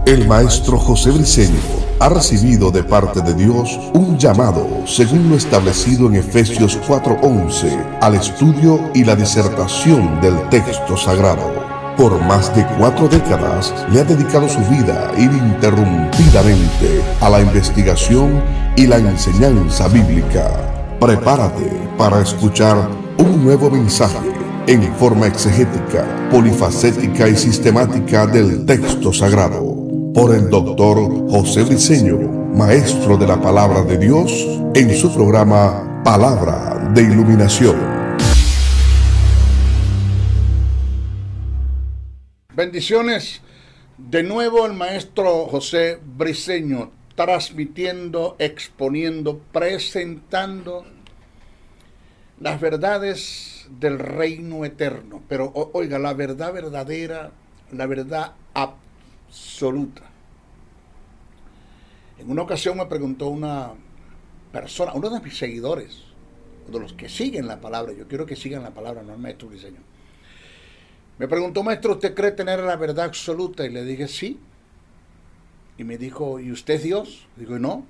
El maestro José Briceño ha recibido de parte de Dios un llamado, según lo establecido en Efesios 4:11, al estudio y la disertación del texto sagrado. Por más de 4 décadas le ha dedicado su vida ininterrumpidamente a la investigación y la enseñanza bíblica. Prepárate para escuchar un nuevo mensaje en forma exegética, polifacética y sistemática del texto sagrado, por el doctor José Briceño, maestro de la palabra de Dios, en su programa Palabra de Iluminación. Bendiciones. De nuevo el maestro José Briceño, transmitiendo, exponiendo, presentando las verdades del reino eterno. Pero oiga, la verdad verdadera, la verdad absoluta. En una ocasión me preguntó una persona, uno de mis seguidores, de los que siguen la palabra, yo quiero que sigan la palabra, no el maestro Briceño. Me preguntó, maestro, ¿usted cree tener la verdad absoluta? Y le dije, sí. Y me dijo, ¿y usted es Dios? Digo, no.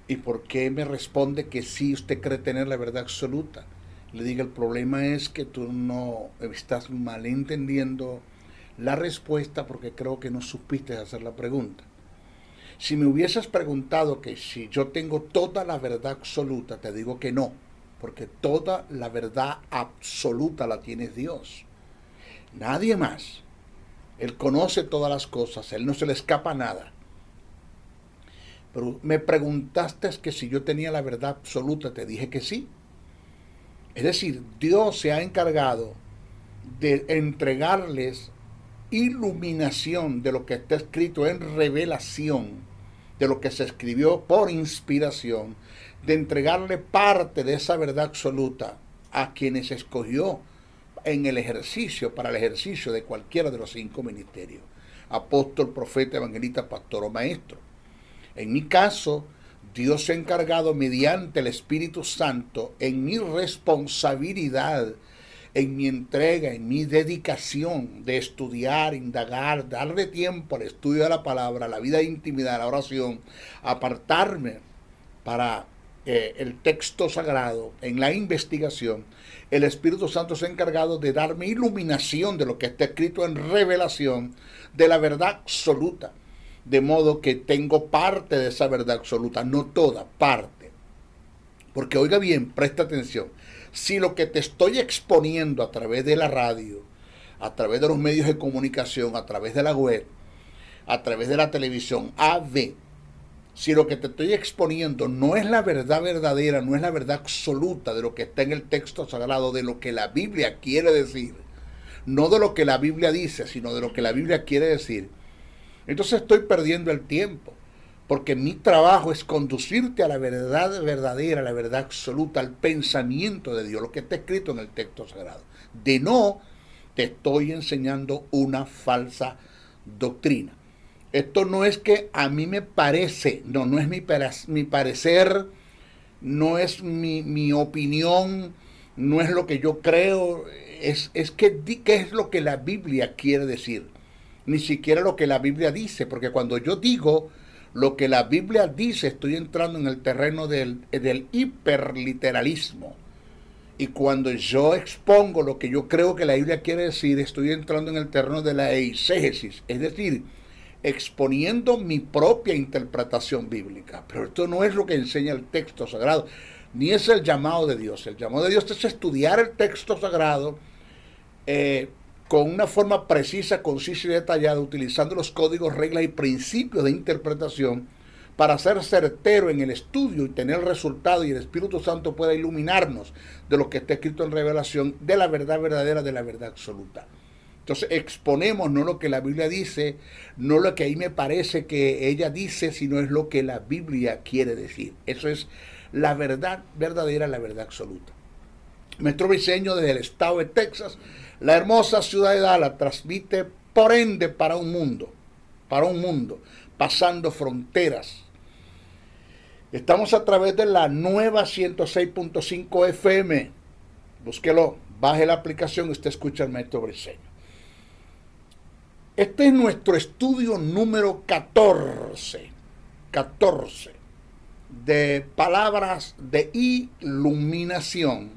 ¿Y por qué me responde que sí, usted cree tener la verdad absoluta? Le dije, el problema es que tú no estás malentendiendo la respuesta porque creo que no supiste hacer la pregunta. Si me hubieses preguntado que si yo tengo toda la verdad absoluta, te digo que no, porque toda la verdad absoluta la tiene Dios. Nadie más. Él conoce todas las cosas, Él no se le escapa nada. Pero me preguntaste que si yo tenía la verdad absoluta, te dije que sí. Es decir, Dios se ha encargado de entregarles iluminación de lo que está escrito en revelación, de lo que se escribió por inspiración, de entregarle parte de esa verdad absoluta a quienes escogió en el ejercicio, para el ejercicio de cualquiera de los 5 ministerios: apóstol, profeta, evangelista, pastor o maestro. En mi caso, Dios se ha encargado mediante el Espíritu Santo, en mi responsabilidad, en mi entrega, en mi dedicación de estudiar, indagar, darle tiempo al estudio de la palabra, a la vida de intimidad, a la oración, apartarme para el texto sagrado, en la investigación. El Espíritu Santo se ha encargado de darme iluminación de lo que está escrito en revelación, de la verdad absoluta, de modo que tengo parte de esa verdad absoluta, no toda, parte. Porque oiga bien, presta atención, si lo que te estoy exponiendo a través de la radio, a través de los medios de comunicación, a través de la web, a través de la televisión, si lo que te estoy exponiendo no es la verdad verdadera, no es la verdad absoluta de lo que está en el texto sagrado, de lo que la Biblia quiere decir, no de lo que la Biblia dice, sino de lo que la Biblia quiere decir, entonces estoy perdiendo el tiempo, porque mi trabajo es conducirte a la verdad verdadera, a la verdad absoluta, al pensamiento de Dios, lo que está escrito en el texto sagrado. De no, te estoy enseñando una falsa doctrina. Esto no es que a mí me parece, no es mi parecer, no es mi opinión, no es lo que yo creo, es que qué es lo que la Biblia quiere decir, ni siquiera lo que la Biblia dice, porque cuando yo digo lo que la Biblia dice, estoy entrando en el terreno del hiperliteralismo. Y cuando yo expongo lo que yo creo que la Biblia quiere decir, estoy entrando en el terreno de la eisegesis, es decir, exponiendo mi propia interpretación bíblica. Pero esto no es lo que enseña el texto sagrado, ni es el llamado de Dios. El llamado de Dios es estudiar el texto sagrado con una forma precisa, concisa y detallada, utilizando los códigos, reglas y principios de interpretación para ser certero en el estudio y tener resultado, y el Espíritu Santo pueda iluminarnos de lo que está escrito en revelación, de la verdad verdadera, de la verdad absoluta. Entonces exponemos no lo que la Biblia dice, no lo que ahí me parece que ella dice, sino es lo que la Biblia quiere decir. Eso es la verdad verdadera, la verdad absoluta. Maestro Briceño, desde el estado de Texas, la hermosa ciudad de Dallas, transmite por ende para un mundo, pasando fronteras. Estamos a través de la nueva 106.5 FM. Búsquelo, baje la aplicación y usted escucha al maestro Briceño. Este es nuestro estudio número 14 de palabras de iluminación.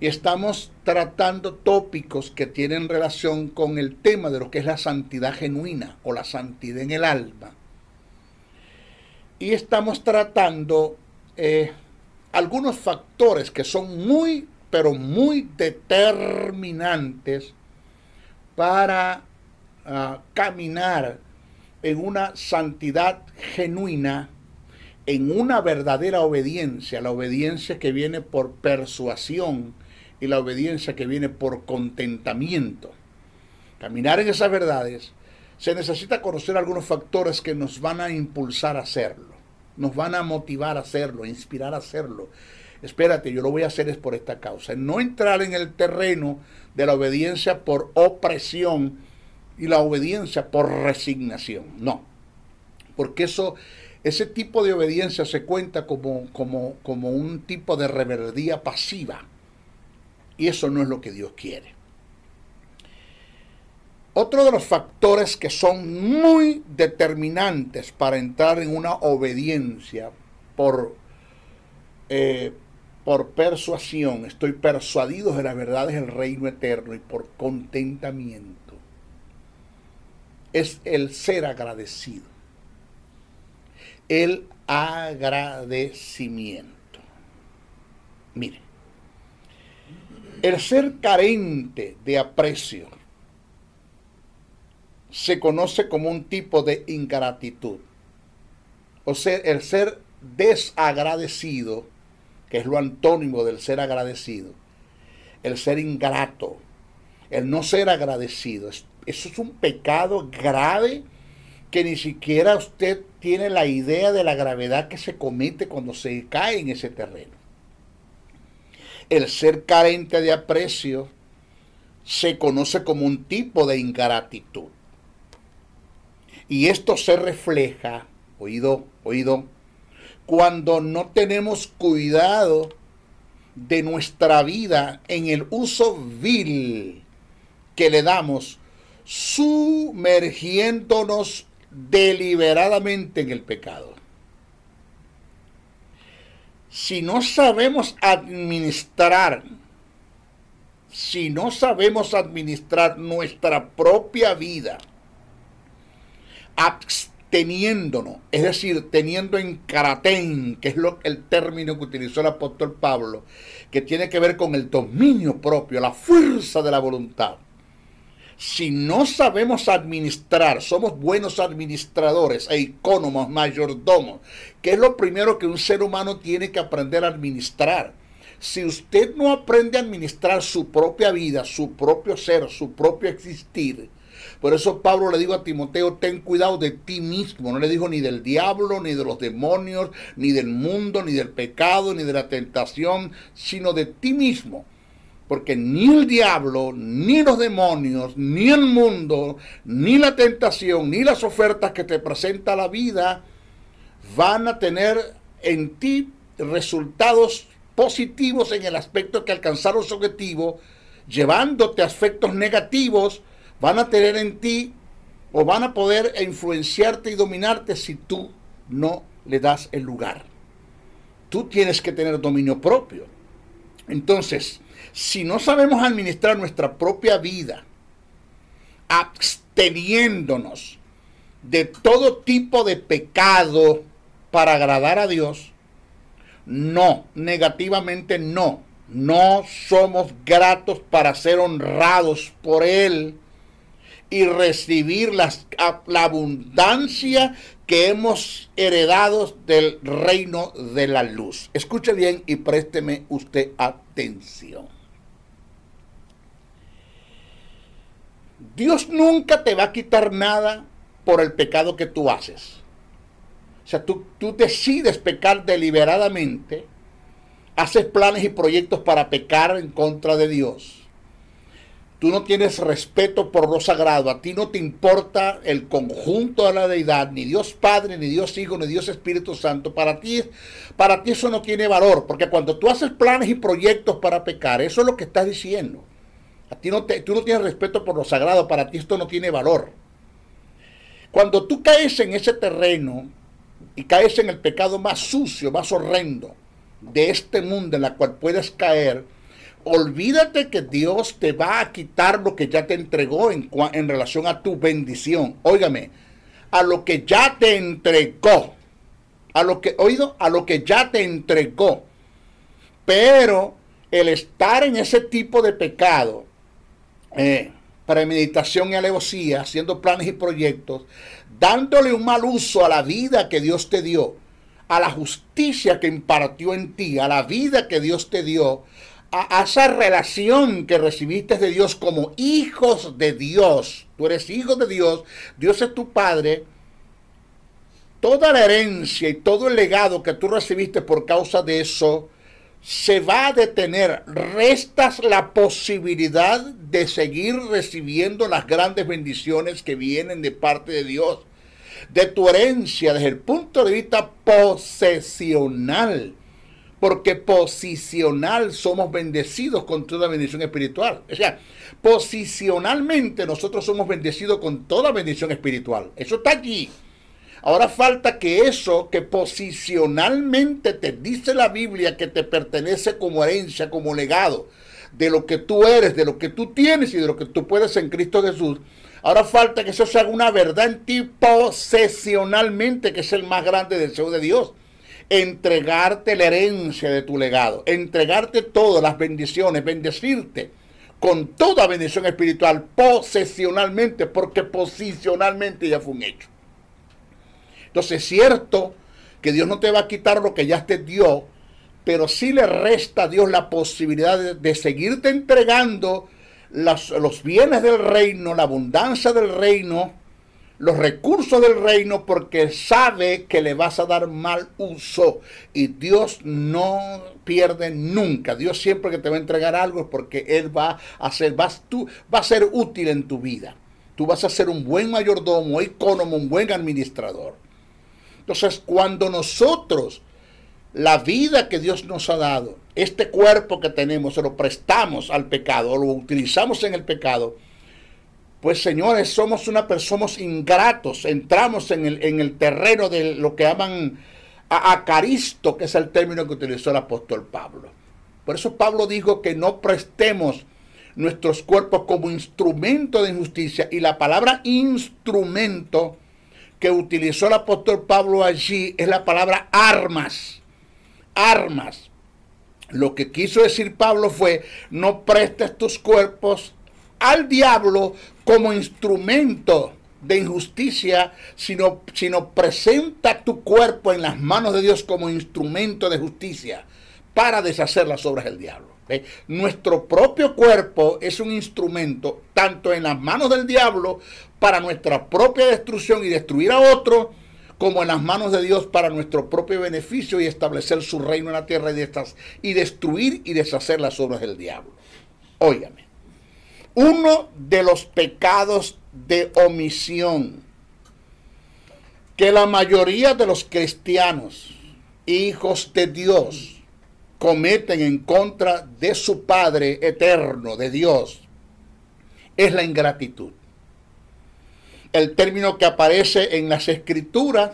Y estamos tratando tópicos que tienen relación con el tema de lo que es la santidad genuina o la santidad en el alma. Y estamos tratando algunos factores que son muy, pero muy determinantes para caminar en una santidad genuina, en una verdadera obediencia, la obediencia que viene por persuasión y la obediencia que viene por contentamiento. Caminar en esas verdades, se necesita conocer algunos factores que nos van a impulsar a hacerlo, nos van a motivar a hacerlo, inspirar a hacerlo. Espérate, yo lo voy a hacer es por esta causa. No entrar en el terreno de la obediencia por opresión y la obediencia por resignación. No, porque ese tipo de obediencia se cuenta como un tipo de rebeldía pasiva. Y eso no es lo que Dios quiere. Otro de los factores que son muy determinantes para entrar en una obediencia por persuasión, estoy persuadido de las verdades del reino eterno, y por contentamiento, es el ser agradecido. El agradecimiento. Mire, el ser carente de aprecio se conoce como un tipo de ingratitud. O sea, el ser desagradecido, que es lo antónimo del ser agradecido, el ser ingrato, el no ser agradecido, eso es un pecado grave que ni siquiera usted tiene la idea de la gravedad que se comete cuando se cae en ese terreno. El ser carente de aprecio se conoce como un tipo de ingratitud. Y esto se refleja, oído, cuando no tenemos cuidado de nuestra vida en el uso vil que le damos, sumergiéndonos deliberadamente en el pecado. Si no sabemos administrar nuestra propia vida, absteniéndonos, es decir, teniendo en karatén, que es el término que utilizó el apóstol Pablo, que tiene que ver con el dominio propio, la fuerza de la voluntad. Si no sabemos administrar, somos buenos administradores e icónomos, mayordomos, que es lo primero que un ser humano tiene que aprender a administrar. Si usted no aprende a administrar su propia vida, su propio ser, su propio existir, por eso Pablo le dijo a Timoteo, ten cuidado de ti mismo. No le dijo ni del diablo, ni de los demonios, ni del mundo, ni del pecado, ni de la tentación, sino de ti mismo. Porque ni el diablo, ni los demonios, ni el mundo, ni la tentación, ni las ofertas que te presenta la vida van a tener en ti resultados positivos en el aspecto que alcanzaron su objetivo, llevándote a aspectos negativos. Van a tener en ti o van a poder influenciarte y dominarte si tú no le das el lugar. Tú tienes que tener dominio propio. Entonces, si no sabemos administrar nuestra propia vida, absteniéndonos de todo tipo de pecado para agradar a Dios, no, negativamente no somos gratos para ser honrados por Él y recibir la abundancia que hemos heredado del reino de la luz. Escuche bien y présteme usted atención. Dios nunca te va a quitar nada por el pecado que tú haces. O sea, tú decides pecar deliberadamente, haces planes y proyectos para pecar en contra de Dios. Tú no tienes respeto por lo sagrado, a ti no te importa el conjunto de la deidad, ni Dios Padre, ni Dios Hijo, ni Dios Espíritu Santo. Para ti eso no tiene valor, porque cuando tú haces planes y proyectos para pecar, eso es lo que estás diciendo. Tú no tienes respeto por lo sagrado, para ti esto no tiene valor. Cuando tú caes en ese terreno y caes en el pecado más sucio, más horrendo de este mundo en la cual puedes caer, olvídate que Dios te va a quitar lo que ya te entregó en relación a tu bendición. Óigame, a lo que ya te entregó, a lo que ya te entregó. Pero el estar en ese tipo de pecado, premeditación y alevosía, haciendo planes y proyectos, dándole un mal uso a la vida que Dios te dio, a la justicia que impartió en ti, a la vida que Dios te dio, a esa relación que recibiste de Dios como hijos de Dios. Tú eres hijo de Dios, Dios es tu Padre. Toda la herencia y todo el legado que tú recibiste por causa de eso se va a detener. Restas la posibilidad de seguir recibiendo las grandes bendiciones que vienen de parte de Dios, de tu herencia desde el punto de vista posesional, porque posicional somos bendecidos con toda bendición espiritual. O sea, posicionalmente nosotros somos bendecidos con toda bendición espiritual. Eso está allí. Ahora falta que eso que posicionalmente te dice la Biblia que te pertenece como herencia, como legado, de lo que tú eres, de lo que tú tienes y de lo que tú puedes en Cristo Jesús. Ahora falta que eso se haga una verdad en ti posesionalmente, que es el más grande deseo de Dios. Entregarte la herencia de tu legado, entregarte todas las bendiciones, bendecirte con toda bendición espiritual posesionalmente, porque posicionalmente ya fue un hecho. Entonces es cierto que Dios no te va a quitar lo que ya te dio, pero sí le resta a Dios la posibilidad de seguirte entregando los bienes del reino, la abundancia del reino, los recursos del reino, porque sabe que le vas a dar mal uso. Y Dios no pierde nunca. Dios siempre que te va a entregar algo es porque Él va a ser útil en tu vida. Tú vas a ser un buen mayordomo, ecónomo, un buen administrador. Entonces, cuando nosotros, la vida que Dios nos ha dado, este cuerpo que tenemos, se lo prestamos al pecado, o lo utilizamos en el pecado, pues señores, somos ingratos, entramos en el terreno de lo que llaman acaristo, que es el término que utilizó el apóstol Pablo. Por eso Pablo dijo que no prestemos nuestros cuerpos como instrumento de injusticia, y la palabra instrumento que utilizó el apóstol Pablo allí es la palabra armas. Armas. Lo que quiso decir Pablo fue: no prestes tus cuerpos al diablo como instrumento de injusticia, sino presenta tu cuerpo en las manos de Dios como instrumento de justicia para deshacer las obras del diablo. Nuestro propio cuerpo es un instrumento tanto en las manos del diablo para nuestra propia destrucción y destruir a otro, como en las manos de Dios para nuestro propio beneficio y establecer su reino en la tierra y destruir y deshacer las obras del diablo. Óigame, uno de los pecados de omisión que la mayoría de los cristianos, hijos de Dios, cometen en contra de su Padre eterno, de Dios, es la ingratitud. El término que aparece en las Escrituras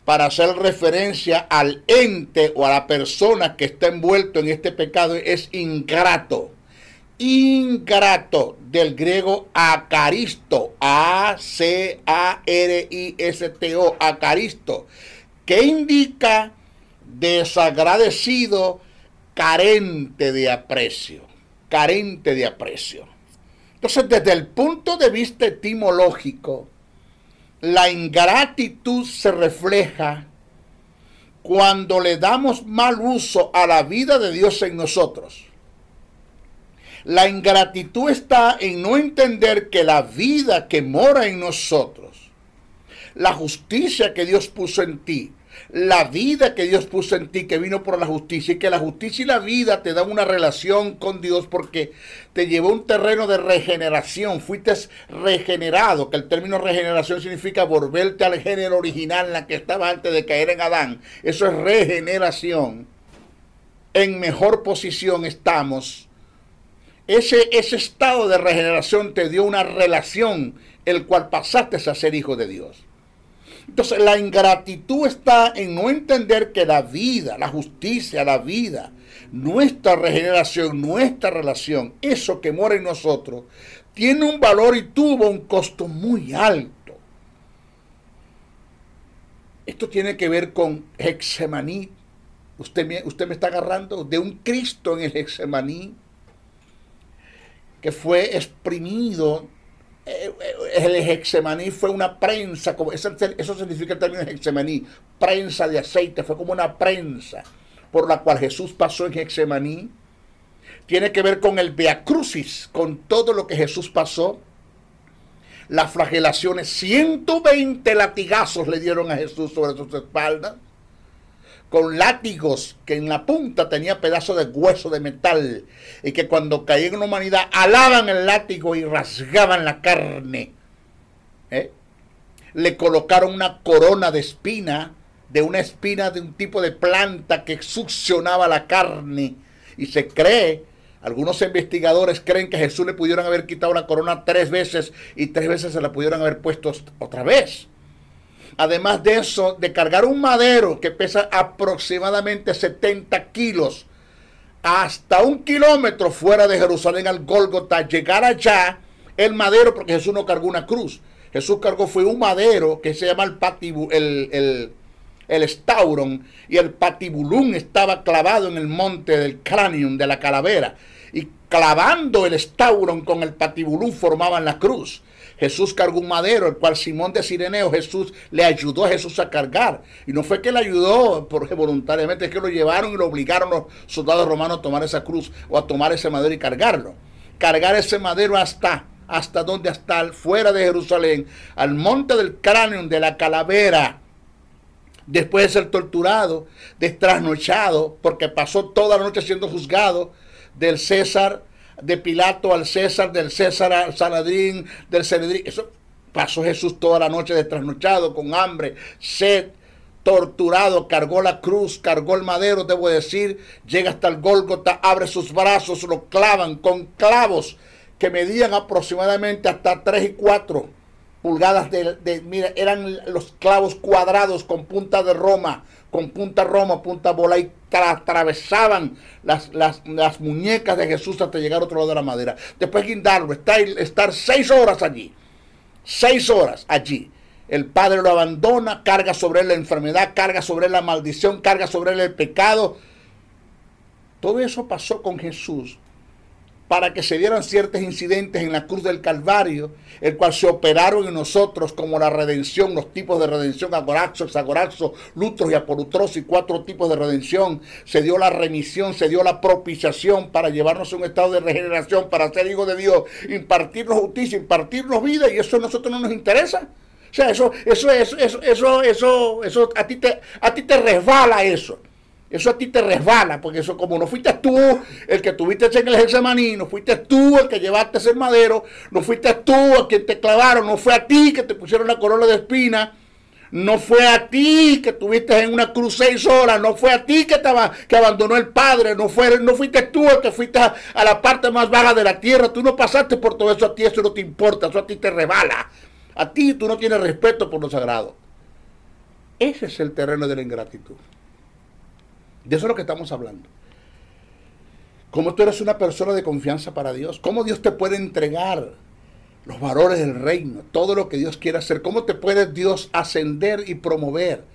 para hacer referencia al ente o a la persona que está envuelto en este pecado es ingrato. Ingrato, del griego acaristo, A-C-A-R-I-S-T-O, acaristo, que indica desagradecido, carente de aprecio, carente de aprecio. Entonces, desde el punto de vista etimológico, la ingratitud se refleja cuando le damos mal uso a la vida de Dios en nosotros. La ingratitud está en no entender que la vida que mora en nosotros, la justicia que Dios puso en ti, la vida que Dios puso en ti, que vino por la justicia, y que la justicia y la vida te dan una relación con Dios porque te llevó a un terreno de regeneración, fuiste regenerado, que el término regeneración significa volverte al género original en la que estaba antes de caer en Adán. Eso es regeneración. En mejor posición estamos ese estado de regeneración te dio una relación, el cual pasaste a ser hijo de Dios. Entonces la ingratitud está en no entender que la vida, la justicia, la vida, nuestra regeneración, nuestra relación, eso que mora en nosotros, tiene un valor y tuvo un costo muy alto. Esto tiene que ver con Getsemaní. Usted me está agarrando de un Cristo en el Getsemaní que fue exprimido. El Getsemaní fue una prensa, eso significa el término Getsemaní, prensa de aceite, fue como una prensa por la cual Jesús pasó en Getsemaní. Tiene que ver con el Via Crucis, con todo lo que Jesús pasó. Las flagelaciones, 120 latigazos le dieron a Jesús sobre sus espaldas, con látigos que en la punta tenía pedazos de hueso de metal, y que cuando caía en la humanidad alaban el látigo y rasgaban la carne. Le colocaron una corona de espina, de una espina de un tipo de planta que succionaba la carne, y se cree, algunos investigadores creen que a Jesús le pudieron haber quitado la corona 3 veces y 3 veces se la pudieron haber puesto otra vez. Además de eso, de cargar un madero que pesa aproximadamente 70 kilos hasta 1 kilómetro fuera de Jerusalén al Gólgota, llegar allá, el madero, porque Jesús no cargó una cruz, Jesús cargó fue un madero que se llama el estauron, y el patibulum estaba clavado en el monte del cráneo de la calavera, y clavando el estauron con el patibulum formaban la cruz. Jesús cargó un madero, el cual Simón de Cireneo, Jesús le ayudó a Jesús a cargar. Y no fue que le ayudó porque voluntariamente, es que lo llevaron y lo obligaron los soldados romanos a tomar esa cruz o a tomar ese madero y cargarlo. Cargar ese madero hasta donde, hasta fuera de Jerusalén, al monte del cráneo de la calavera. Después de ser torturado, trasnochado, porque pasó toda la noche siendo juzgado, del César, de Pilato al César, del César al Sanedrín, del Sanedrín. Eso pasó Jesús toda la noche trasnochado, con hambre, sed, torturado, cargó la cruz, cargó el madero, debo decir, llega hasta el Gólgota, abre sus brazos, lo clavan con clavos que medían aproximadamente hasta 3 y 4 pulgadas mira, eran los clavos cuadrados con punta de Roma, con punta Roma, punta bola, y atravesaban las muñecas de Jesús hasta llegar a otro lado de la madera. Después guindarlo, estar 6 horas allí, 6 horas allí. El Padre lo abandona, carga sobre él la enfermedad, carga sobre él la maldición, carga sobre él el pecado. Todo eso pasó con Jesús para que se dieran ciertos incidentes en la cruz del Calvario, el cual se operaron en nosotros como la redención, los tipos de redención, agoraxo, hexagoraxo, lutros y aporutros, y 4 tipos de redención. Se dio la remisión, se dio la propiciación para llevarnos a un estado de regeneración, para ser hijos de Dios, impartirnos justicia, impartirnos vida, y eso a nosotros no nos interesa. O sea, eso a ti te resbala eso. Eso a ti te resbala, porque eso, como no fuiste tú el que tuviste en el Getsemaní, no fuiste tú el que llevaste ese madero, no fuiste tú el que te clavaron, no fue a ti que te pusieron la corona de espina, no fue a ti que tuviste en una cruz 6 horas, no fue a ti que abandonó el Padre, no fuiste tú el que fuiste a la parte más baja de la tierra, tú no pasaste por todo eso, a ti eso no te importa, eso a ti te resbala, a ti tú no tienes respeto por lo sagrado. Ese es el terreno de la ingratitud. De eso es lo que estamos hablando. Cómo tú eres una persona de confianza para Dios. Cómo Dios te puede entregar los valores del reino. Todo lo que Dios quiere hacer. Cómo te puede Dios ascender y promover.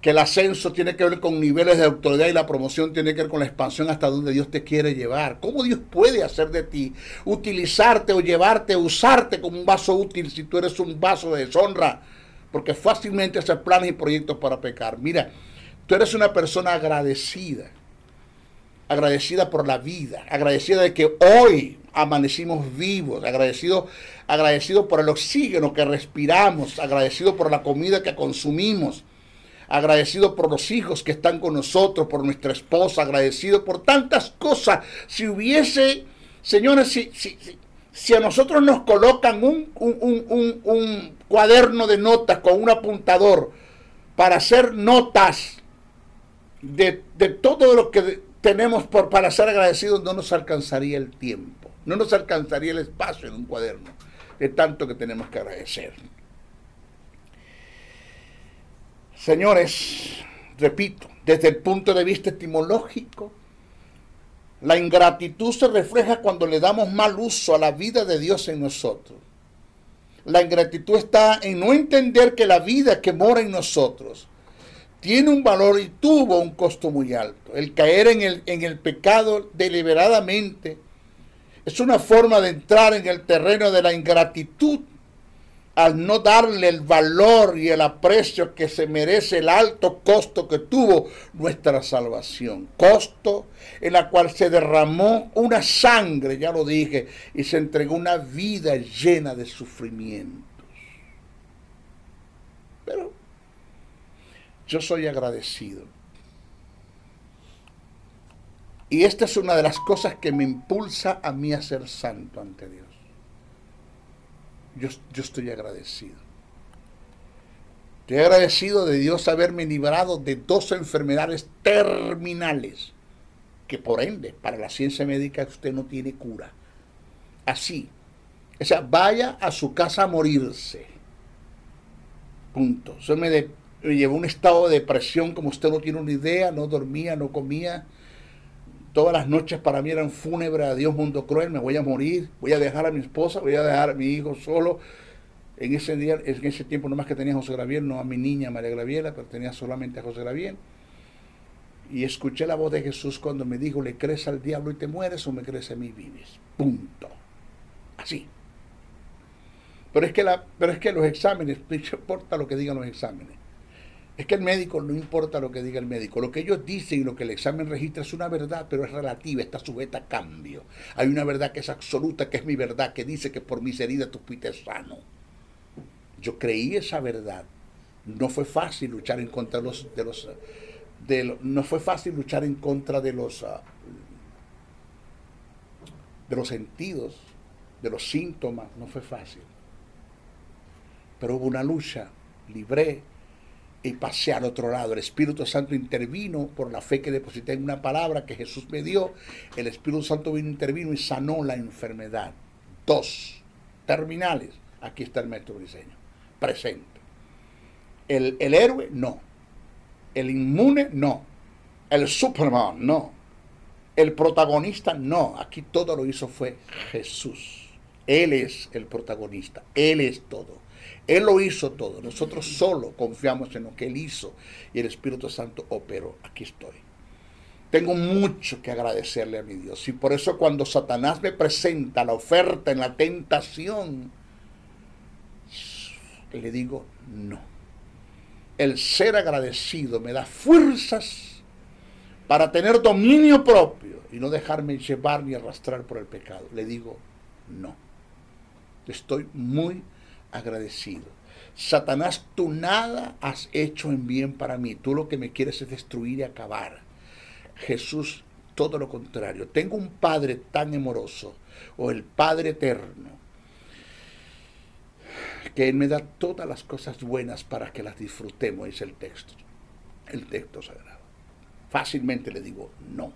Que el ascenso tiene que ver con niveles de autoridad y la promoción tiene que ver con la expansión hasta donde Dios te quiere llevar. Cómo Dios puede hacer de ti, utilizarte o llevarte, usarte como un vaso útil si tú eres un vaso de deshonra. Porque fácilmente hacer planes y proyectos para pecar. Mira, tú eres una persona agradecida por la vida, agradecida de que hoy amanecimos vivos, agradecido por el oxígeno que respiramos, agradecido por la comida que consumimos, agradecido por los hijos que están con nosotros, por nuestra esposa, agradecido por tantas cosas. Si hubiese, señores, si a nosotros nos colocan un cuaderno de notas con un apuntador para hacer notas de todo lo que tenemos para ser agradecidos, no nos alcanzaría el tiempo. No nos alcanzaría el espacio en un cuaderno de tanto que tenemos que agradecer. Señores, repito, desde el punto de vista etimológico, la ingratitud se refleja cuando le damos mal uso a la vida de Dios en nosotros. La ingratitud está en no entender que la vida que mora en nosotros tiene un valor y tuvo un costo muy alto. El caer en el pecado deliberadamente es una forma de entrar en el terreno de la ingratitud al no darle el valor y el aprecio que se merece el alto costo que tuvo nuestra salvación. Costo en la cual se derramó una sangre, ya lo dije, y se entregó una vida llena de sufrimientos. Pero yo soy agradecido. Y esta es una de las cosas que me impulsa a mí a ser santo ante Dios. Yo estoy agradecido. Estoy agradecido de Dios haberme librado de 2 enfermedades terminales, que por ende, para la ciencia médica, usted no tiene cura. Así. O sea, vaya a su casa a morirse. Punto. Eso me llevó a un estado de depresión como usted no tiene una idea. No dormía, no comía. Todas las noches para mí eran fúnebres. Adiós, mundo cruel, me voy a morir, voy a dejar a mi esposa, voy a dejar a mi hijo solo. En ese tiempo nomás que tenía a José Graviel, no a mi niña María Graviela, pero tenía solamente a José Graviel. Y escuché la voz de Jesús cuando me dijo: ¿le crees al diablo y te mueres o me crees a mí y vives? Punto. Así. Pero es que los exámenes, no importa lo que digan los exámenes. Es que el médico, no importa lo que diga el médico, lo que ellos dicen y lo que el examen registra es una verdad, pero es relativa, está sujeta a cambio. Hay una verdad que es absoluta, que es mi verdad, que dice que por mis heridas tú fuiste sano. Yo creí esa verdad. No fue fácil luchar en contra no fue fácil luchar en contra de los sentidos, de los síntomas, no fue fácil. Pero hubo una lucha, libré y pasé al otro lado. El Espíritu Santo intervino por la fe que deposité en una palabra que Jesús me dio. El Espíritu Santo intervino y sanó la enfermedad. 2 terminales. Aquí está el maestro Briceño, presente. El héroe, no. El inmune, no. El Superman, no. El protagonista, no. Aquí todo lo hizo fue Jesús. Él es el protagonista. Él es todo. Él lo hizo todo. Nosotros solo confiamos en lo que Él hizo y el Espíritu Santo operó. Aquí estoy. Tengo mucho que agradecerle a mi Dios. Y por eso cuando Satanás me presenta la oferta en la tentación, le digo no. El ser agradecido me da fuerzas para tener dominio propio y no dejarme llevar ni arrastrar por el pecado. Le digo no. Estoy muy agradecido. Satanás, tú nada has hecho en bien para mí. Tú lo que me quieres es destruir y acabar. Jesús, todo lo contrario. Tengo un Padre tan amoroso, o el Padre eterno, que Él me da todas las cosas buenas para que las disfrutemos, dice el texto sagrado. Fácilmente le digo no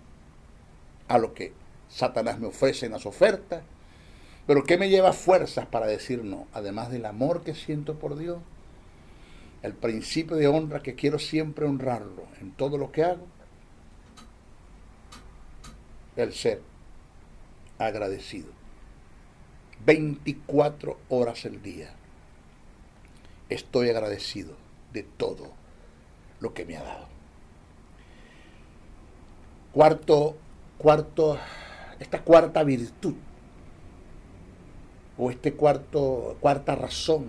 a lo que Satanás me ofrece en las ofertas. Pero ¿qué me lleva fuerzas para decir no? Además del amor que siento por Dios, el principio de honra que quiero siempre honrarlo en todo lo que hago, el ser agradecido. 24 horas al día estoy agradecido de todo lo que me ha dado. Esta cuarta virtud, o cuarta razón,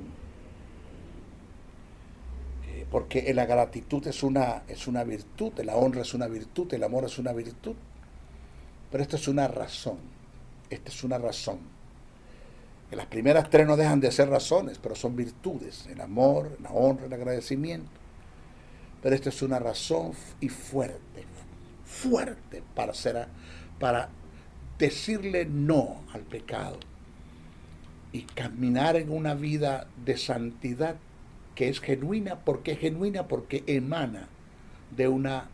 porque la gratitud es una virtud, la honra es una virtud, el amor es una virtud, pero esta es una razón, que las primeras 3 no dejan de ser razones, pero son virtudes, el amor, la honra, el agradecimiento, pero esta es una razón y fuerte para decirle no al pecado y caminar en una vida de santidad que es genuina. ¿Por qué genuina? Porque emana de una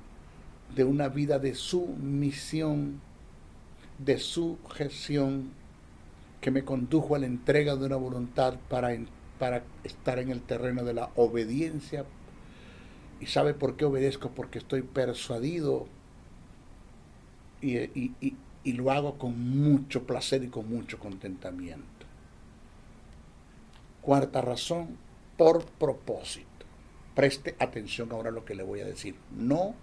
vida de sumisión, de sujeción que me condujo a la entrega de una voluntad para estar en el terreno de la obediencia. ¿Y sabe por qué obedezco? Porque estoy persuadido y lo hago con mucho placer y con mucho contentamiento. Cuarta razón, por propósito. Preste atención ahora a lo que le voy a decir. No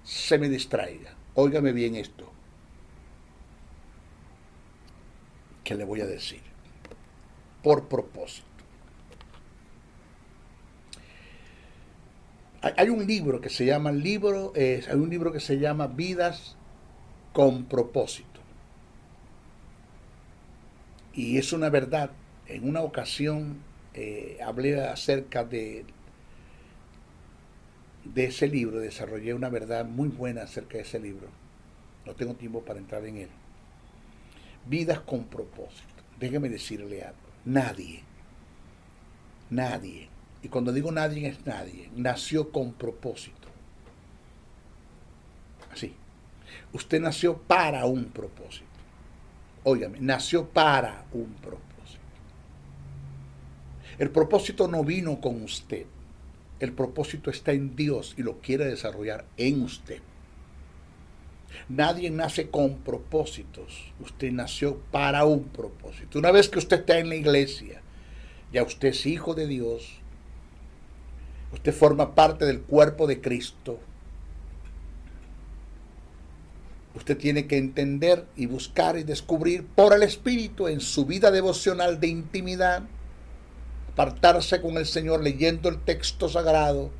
se me distraiga. Óigame bien esto que le voy a decir. Por propósito. Hay un libro que se llama Vidas con propósito. Y es una verdad. En una ocasión hablé acerca de ese libro, desarrollé una verdad muy buena acerca de ese libro. No tengo tiempo para entrar en él. Vidas con propósito. Déjeme decirle algo. Nadie, y cuando digo nadie es nadie, nació con propósito. Así. Usted nació para un propósito. Óigame, nació para un propósito. El propósito no vino con usted. El propósito está en Dios y lo quiere desarrollar en usted. Nadie nace con propósitos. Usted nació para un propósito. Una vez que usted está en la iglesia, ya usted es hijo de Dios. Usted forma parte del cuerpo de Cristo. Usted tiene que entender y buscar y descubrir por el Espíritu en su vida devocional de intimidad, apartarse con el Señor leyendo el texto sagrado,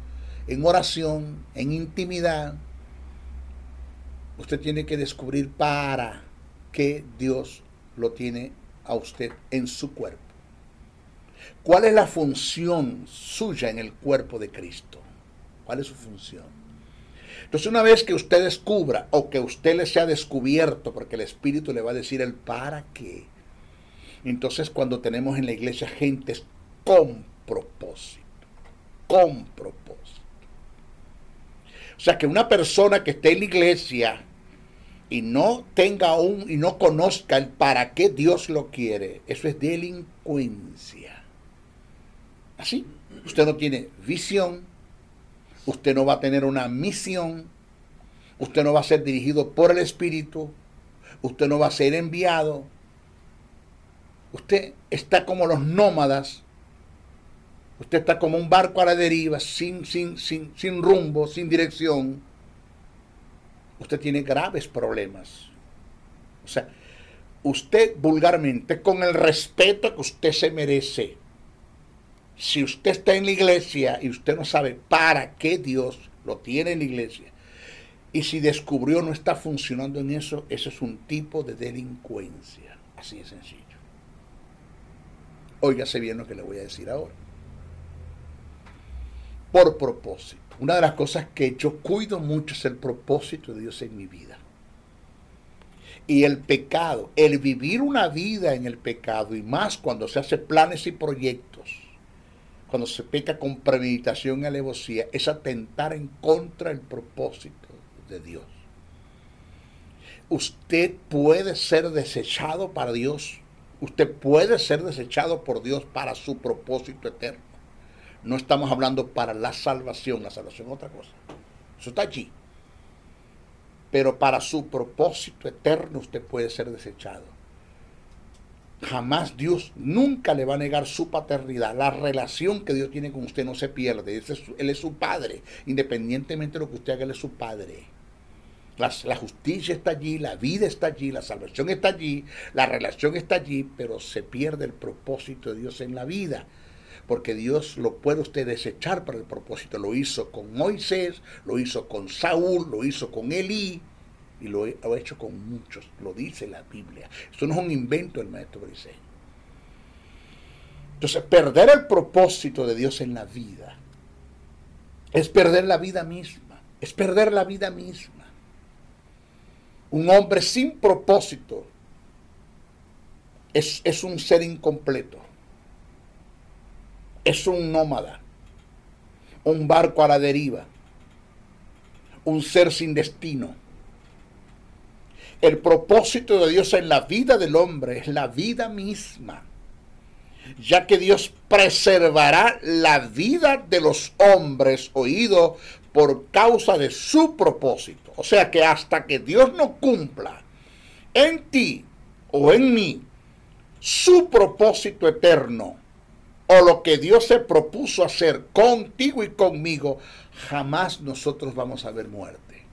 en oración, en intimidad. Usted tiene que descubrir para qué Dios lo tiene a usted en su cuerpo. ¿Cuál es la función suya en el cuerpo de Cristo? ¿Cuál es su función? Entonces, una vez que usted descubra o que usted le sea descubierto, porque el Espíritu le va a decir el para qué, entonces cuando tenemos en la iglesia gentes con propósito, con propósito. O sea, que una persona que esté en la iglesia y no tenga y no conozca el para qué Dios lo quiere, eso es delincuencia. Así, usted no tiene visión, usted no va a tener una misión, usted no va a ser dirigido por el Espíritu, usted no va a ser enviado, usted está como los nómadas, usted está como un barco a la deriva, sin rumbo, sin dirección. Usted tiene graves problemas. O sea, usted vulgarmente, con el respeto que usted se merece, si usted está en la iglesia y usted no sabe para qué Dios lo tiene en la iglesia, y si descubrió no está funcionando en eso, eso es un tipo de delincuencia. Así de sencillo. Óigase bien lo que le voy a decir ahora. Por propósito. Una de las cosas que yo cuido mucho es el propósito de Dios en mi vida. Y el pecado, el vivir una vida en el pecado, y más cuando se hace planes y proyectos, cuando se peca con premeditación y alevosía, es atentar en contra del propósito de Dios. Usted puede ser desechado para Dios. Usted puede ser desechado por Dios para su propósito eterno. No estamos hablando para la salvación es otra cosa. Eso está allí. Pero para su propósito eterno usted puede ser desechado. Jamás Dios nunca le va a negar su paternidad. La relación que Dios tiene con usted no se pierde. Él es su padre. Independientemente de lo que usted haga, Él es su padre. La justicia está allí, la vida está allí, la salvación está allí, la relación está allí, pero se pierde el propósito de Dios en la vida. Porque Dios lo puede usted desechar para el propósito. Lo hizo con Moisés, lo hizo con Saúl, lo hizo con Elí, y lo ha hecho con muchos. Lo dice la Biblia. Esto no es un invento del maestro Briseño. Entonces, perder el propósito de Dios en la vida es perder la vida misma. Es perder la vida misma. Un hombre sin propósito es un ser incompleto. Es un nómada, un barco a la deriva, un ser sin destino. El propósito de Dios en la vida del hombre es la vida misma, ya que Dios preservará la vida de los hombres, oído, por causa de su propósito. O sea que hasta que Dios no cumpla en ti o en mí su propósito eterno, o lo que Dios se propuso hacer contigo y conmigo, jamás nosotros vamos a ver muerte.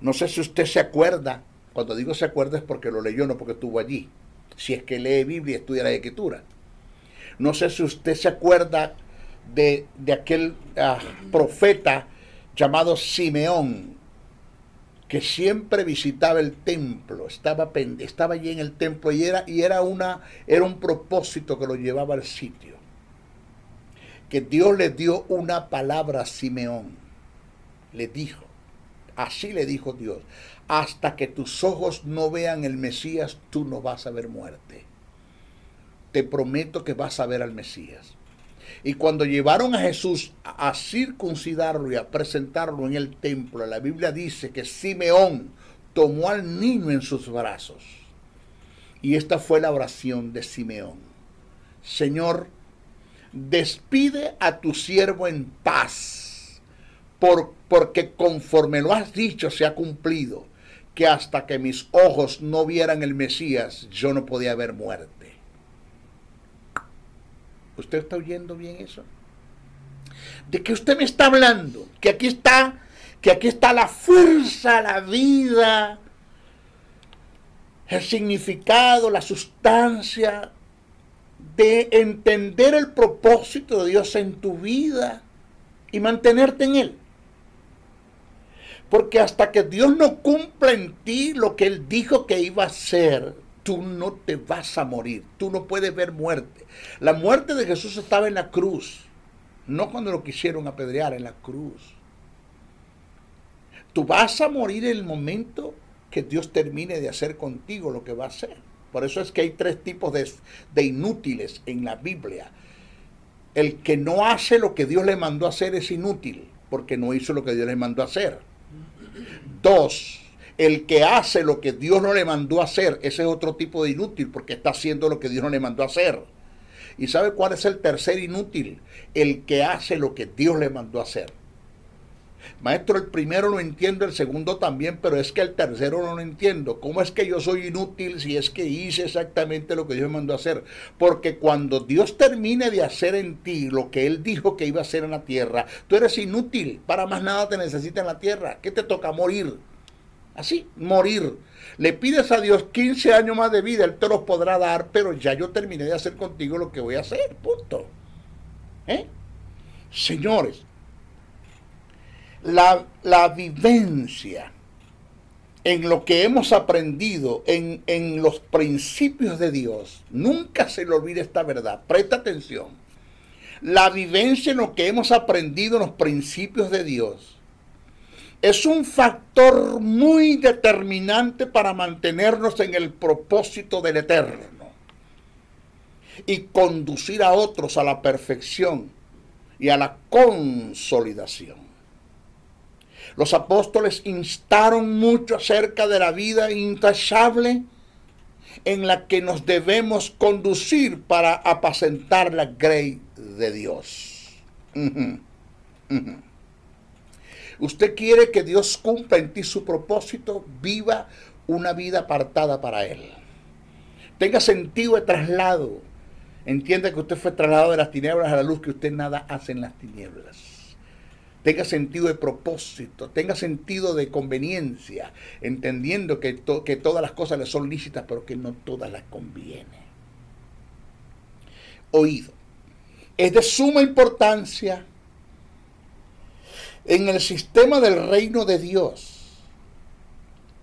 No sé si usted se acuerda, cuando digo se acuerda es porque lo leyó, no porque estuvo allí. Si es que lee Biblia y estudia la Escritura. No sé si usted se acuerda de aquel profeta llamado Simeón, que siempre visitaba el templo, estaba allí en el templo y era un propósito que lo llevaba al sitio. Que Dios le dio una palabra a Simeón. Le dijo, así le dijo Dios: hasta que tus ojos no vean el Mesías, tú no vas a ver muerte. Te prometo que vas a ver al Mesías. Y cuando llevaron a Jesús a circuncidarlo y a presentarlo en el templo, la Biblia dice que Simeón tomó al niño en sus brazos. Y esta fue la oración de Simeón: Señor, despide a tu siervo en paz, porque conforme lo has dicho se ha cumplido, que hasta que mis ojos no vieran el Mesías, yo no podía ver muerte. ¿Usted está oyendo bien eso? ¿De qué usted me está hablando? Que aquí está la fuerza, la vida, el significado, la sustancia de entender el propósito de Dios en tu vida y mantenerte en él. Porque hasta que Dios no cumpla en ti lo que Él dijo que iba a hacer, tú no te vas a morir. Tú no puedes ver muerte. La muerte de Jesús estaba en la cruz, no cuando lo quisieron apedrear, en la cruz. Tú vas a morir en el momento que Dios termine de hacer contigo lo que va a hacer. Por eso es que hay tres tipos de inútiles en la Biblia. El que no hace lo que Dios le mandó a hacer es inútil, porque no hizo lo que Dios le mandó a hacer. 2, el que hace lo que Dios no le mandó a hacer, ese es otro tipo de inútil, porque está haciendo lo que Dios no le mandó a hacer. ¿Y sabe cuál es el tercer inútil? El que hace lo que Dios le mandó a hacer. Maestro, el primero lo entiendo, el segundo también, pero es que el tercero no lo entiendo. ¿Cómo es que yo soy inútil si es que hice exactamente lo que Dios me mandó a hacer? Porque cuando Dios termine de hacer en ti lo que Él dijo que iba a hacer en la tierra, tú eres inútil, para más nada te necesita en la tierra. ¿Qué te toca? Morir. Así, morir. Le pides a Dios 15 años más de vida, Él te los podrá dar, pero ya yo terminé de hacer contigo lo que voy a hacer, punto. Señores, la vivencia en lo que hemos aprendido en los principios de Dios, nunca se le olvide esta verdad, presta atención. La vivencia en lo que hemos aprendido en los principios de Dios es un factor muy determinante para mantenernos en el propósito del Eterno y conducir a otros a la perfección y a la consolidación. Los apóstoles instaron mucho acerca de la vida intachable en la que nos debemos conducir para apacentar la grey de Dios. Usted quiere que Dios cumpla en ti su propósito, viva una vida apartada para Él. Tenga sentido de traslado. Entienda que usted fue trasladado de las tinieblas a la luz, que usted nada hace en las tinieblas. Tenga sentido de propósito, tenga sentido de conveniencia, entendiendo que todas las cosas le son lícitas, pero que no todas las conviene. Oído. Es de suma importancia en el sistema del reino de Dios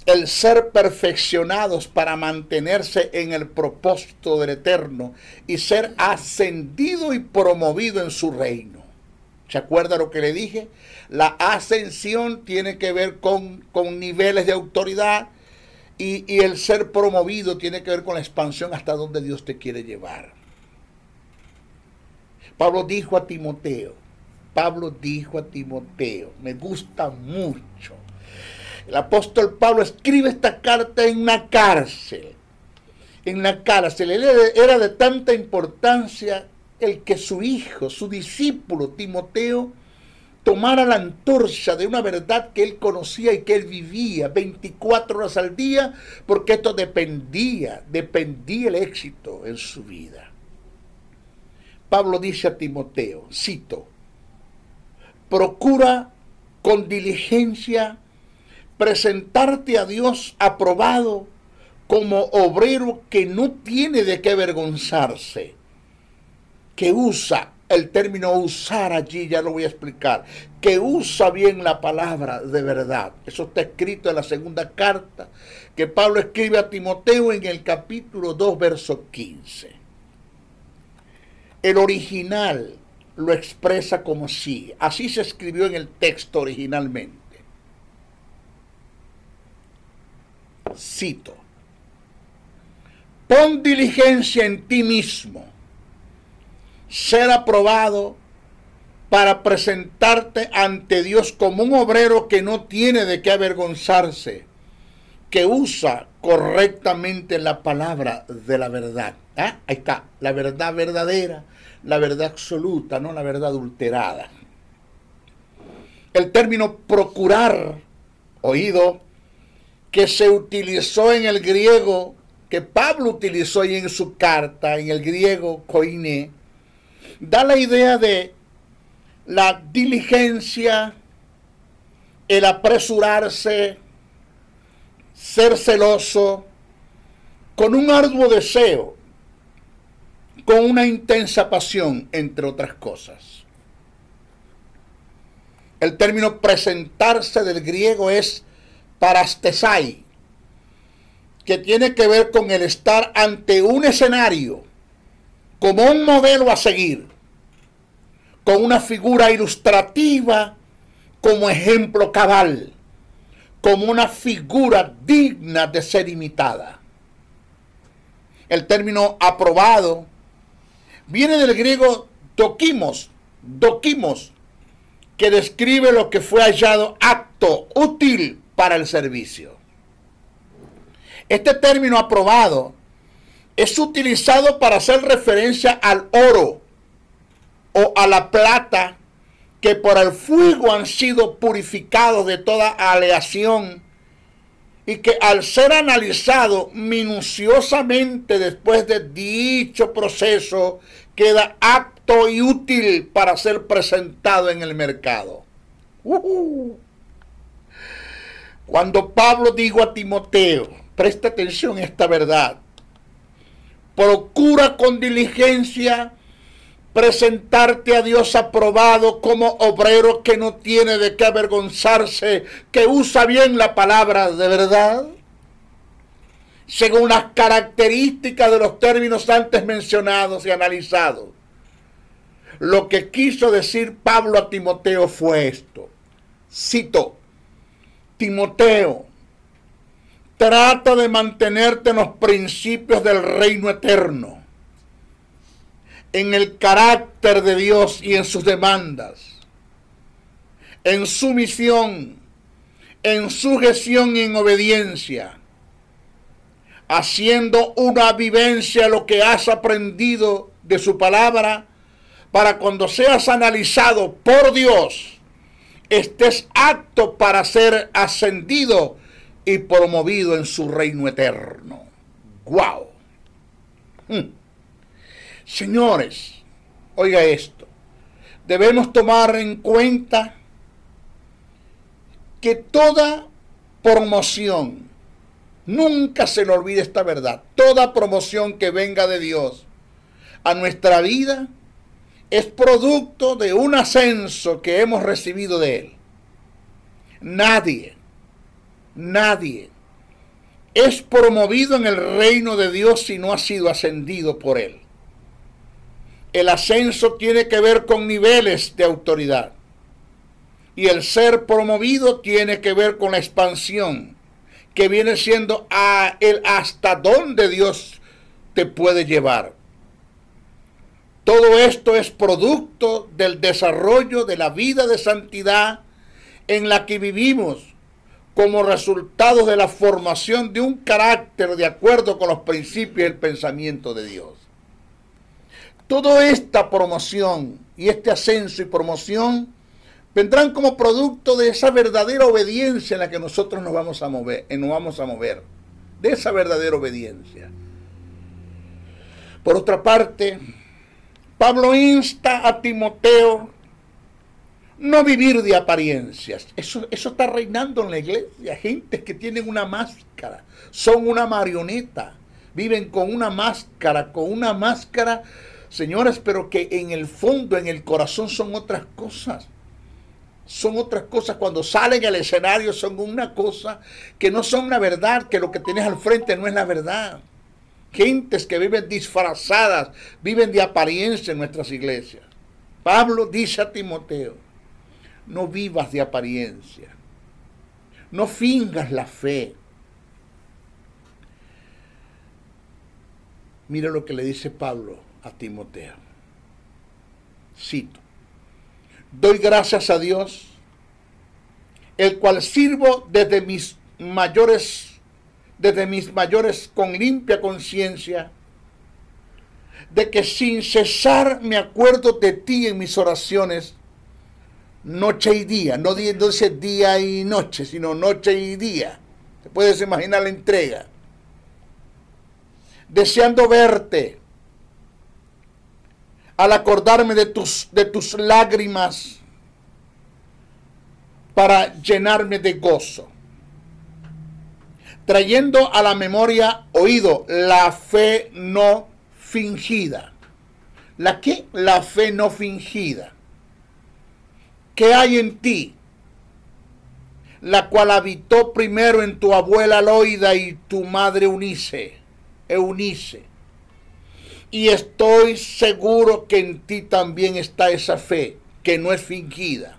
el ser perfeccionados para mantenerse en el propósito del Eterno y ser ascendido y promovido en su reino. ¿Se acuerda lo que le dije? La ascensión tiene que ver con niveles de autoridad y el ser promovido tiene que ver con la expansión hasta donde Dios te quiere llevar. Pablo dijo a Timoteo, me gusta mucho El apóstol Pablo escribe esta carta en una cárcel. En la cárcel. Era de tanta importancia el que su hijo, su discípulo Timoteo, tomara la antorcha de una verdad que él conocía y que él vivía 24 horas al día, porque esto dependía el éxito en su vida. Pablo dice a Timoteo, cito, procura con diligencia presentarte a Dios aprobado como obrero que no tiene de qué avergonzarse, que usa, el término usar allí ya lo voy a explicar, que usa bien la palabra de verdad. Eso está escrito en la segunda carta que Pablo escribe a Timoteo en el capítulo 2, verso 15. El original lo expresa como sigue. Así se escribió en el texto originalmente. Cito. Pon diligencia en ti mismo, ser aprobado para presentarte ante Dios como un obrero que no tiene de qué avergonzarse, que usa correctamente la palabra de la verdad. Ahí está, la verdad verdadera, la verdad absoluta, no la verdad adulterada. El término procurar, oído, que se utilizó en el griego, que Pablo utilizó ahí en su carta, en el griego koiné, da la idea de la diligencia, el apresurarse, ser celoso, con un arduo deseo, con una intensa pasión, entre otras cosas. El término presentarse del griego es parastesai, que tiene que ver con el estar ante un escenario como un modelo a seguir, con una figura ilustrativa como ejemplo cabal, como una figura digna de ser imitada. El término aprobado viene del griego dokimos, que describe lo que fue hallado apto, útil para el servicio. Este término aprobado es utilizado para hacer referencia al oro o a la plata que por el fuego han sido purificados de toda aleación y que al ser analizado minuciosamente después de dicho proceso queda apto y útil para ser presentado en el mercado. Cuando Pablo dijo a Timoteo, presta atención a esta verdad, procura con diligencia presentarte a Dios aprobado como obrero que no tiene de qué avergonzarse, que usa bien la palabra de verdad, según las características de los términos antes mencionados y analizados. Lo que quiso decir Pablo a Timoteo fue esto. Cito, Timoteo, trata de mantenerte en los principios del reino eterno, en el carácter de Dios y en sus demandas, en su misión, en sujeción y en obediencia, haciendo una vivencia lo que has aprendido de su palabra, para cuando seas analizado por Dios, estés apto para ser ascendido y promovido en su reino eterno. ¡Guau! Señores, oiga esto, debemos tomar en cuenta que toda promoción, nunca se le olvide esta verdad, toda promoción que venga de Dios a nuestra vida es producto de un ascenso que hemos recibido de Él. Nadie es promovido en el reino de Dios si no ha sido ascendido por Él. El ascenso tiene que ver con niveles de autoridad. Y el ser promovido tiene que ver con la expansión, que viene siendo a el hasta dónde Dios te puede llevar. Todo esto es producto del desarrollo de la vida de santidad en la que vivimos como resultado de la formación de un carácter de acuerdo con los principios y el pensamiento de Dios. Toda esta promoción y este ascenso y promoción vendrán como producto de esa verdadera obediencia en la que nosotros nos vamos a mover, de esa verdadera obediencia. Por otra parte, Pablo insta a Timoteo no vivir de apariencias. Eso está reinando en la iglesia. Gentes que tienen una máscara, son una marioneta, viven con una máscara, señores, pero que en el fondo, en el corazón son otras cosas. Son otras cosas. Cuando salen al escenario son una cosa que no son la verdad, que lo que tienes al frente no es la verdad. Gentes que viven disfrazadas, viven de apariencia en nuestras iglesias. Pablo dice a Timoteo, no vivas de apariencia, no fingas la fe. Mira lo que le dice Pablo a Timoteo. Cito: doy gracias a Dios, el cual sirvo desde mis mayores con limpia conciencia, de que sin cesar me acuerdo de ti en mis oraciones, noche y día. No dice día y noche, sino noche y día. Te puedes imaginar la entrega. Deseando verte, al acordarme de tus lágrimas, para llenarme de gozo, trayendo a la memoria, oído, la fe no fingida. ¿La qué? La fe no fingida, que hay en ti, la cual habitó primero en tu abuela Loida y tu madre Eunice. Y estoy seguro que en ti también está esa fe, que no es fingida.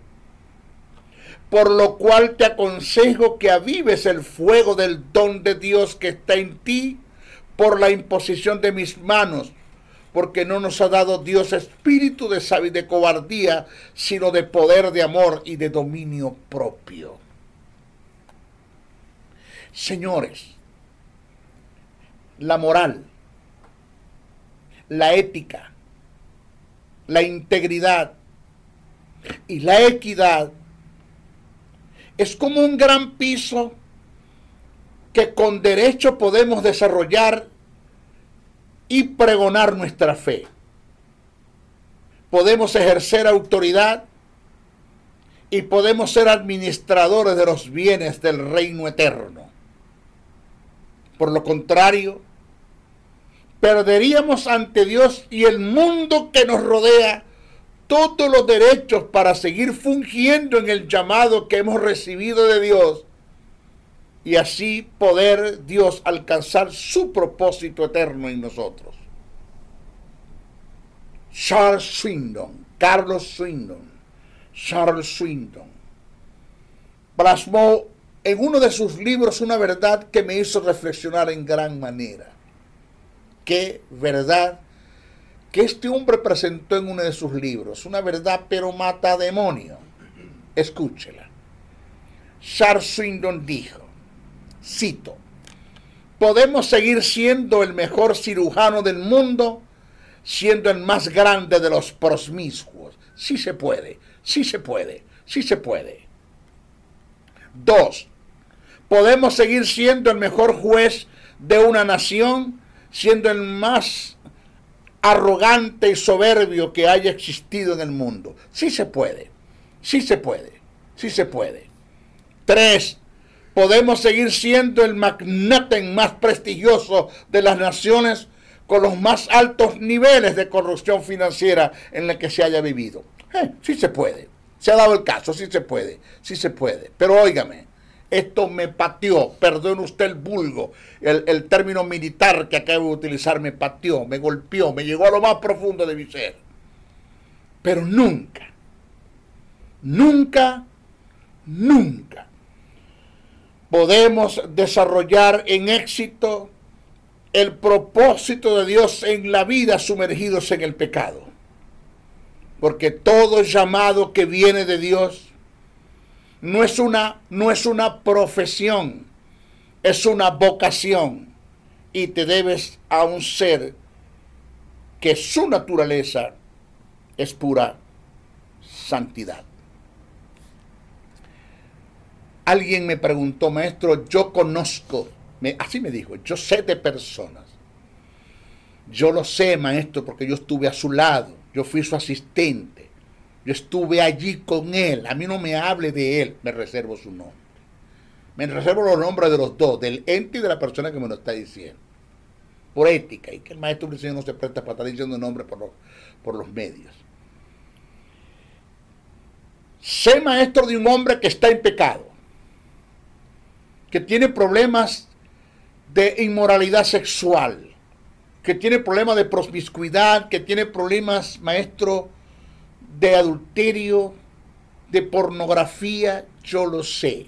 Por lo cual te aconsejo que avives el fuego del don de Dios que está en ti por la imposición de mis manos, porque no nos ha dado Dios espíritu de cobardía, sino de poder, de amor y de dominio propio. Señores, la moral, la ética, la integridad y la equidad es como un gran piso que con derecho podemos desarrollar y pregonar nuestra fe. Podemos ejercer autoridad y podemos ser administradores de los bienes del reino eterno. Por lo contrario, perderíamos ante Dios y el mundo que nos rodea todos los derechos para seguir fungiendo en el llamado que hemos recibido de Dios y así poder Dios alcanzar su propósito eterno en nosotros. Charles Swindoll plasmó en uno de sus libros una verdad que me hizo reflexionar en gran manera. Qué verdad que este hombre presentó en uno de sus libros, una verdad pero mata demonio. Escúchela. Charles Swindoll dijo, cito: podemos seguir siendo el mejor cirujano del mundo, siendo el más grande de los promiscuos. Sí se puede, sí se puede, sí se puede. 2. Podemos seguir siendo el mejor juez de una nación, siendo el más arrogante y soberbio que haya existido en el mundo. Sí se puede, sí se puede, sí se puede. 3. Podemos seguir siendo el magnate más prestigioso de las naciones con los más altos niveles de corrupción financiera en la que se haya vivido. Sí se puede, se ha dado el caso, sí se puede, sí se puede. Pero óigame, esto me pateó, perdone usted el vulgo, el término militar que acabo de utilizar, me pateó, me golpeó, me llegó a lo más profundo de mi ser. Pero nunca, nunca, nunca podemos desarrollar en éxito el propósito de Dios en la vida sumergidos en el pecado. Porque todo llamado que viene de Dios no es una profesión, es una vocación, y te debes a un ser que su naturaleza es pura santidad. Alguien me preguntó, maestro, yo conozco, así me dijo, yo sé de personas. Yo lo sé, maestro, porque yo estuve a su lado, yo fui su asistente, yo estuve allí con él. A mí no me hable de él, me reservo su nombre. Me reservo los nombres de los dos, del ente y de la persona que me lo está diciendo. Por ética, y que el maestro no se presta para estar diciendo nombres por los medios. Sé, maestro, de un hombre que está en pecado, que tiene problemas de inmoralidad sexual, que tiene problemas de promiscuidad, que tiene problemas, maestro, de adulterio, de pornografía. Yo lo sé.